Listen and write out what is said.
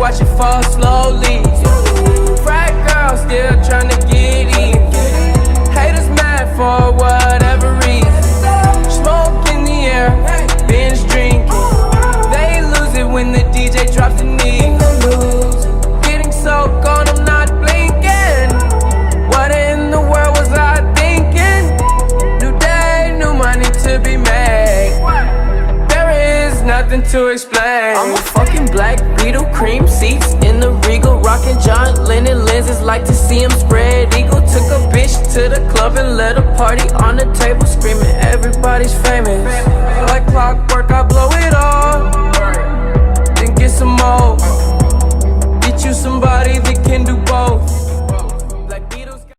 watch it fall slowly. Frat girl still tryna get in. Haters mad for whatever reason. Smoke in the air, binge drinking. They lose it when the DJ drops the knee. Getting so gone, I'm not blinking. What in the world was I thinking? New day, new money to be made. There is nothing to explain. I'm a fucking black Beetle, cream seats in the Regal, rocking John Lennon lenses, like to see him spread eagle. Took a bitch to the club and let a party on the table, screaming everybody's famous. Like clockwork, I blow it all, then get some more. Get you somebody that can do both.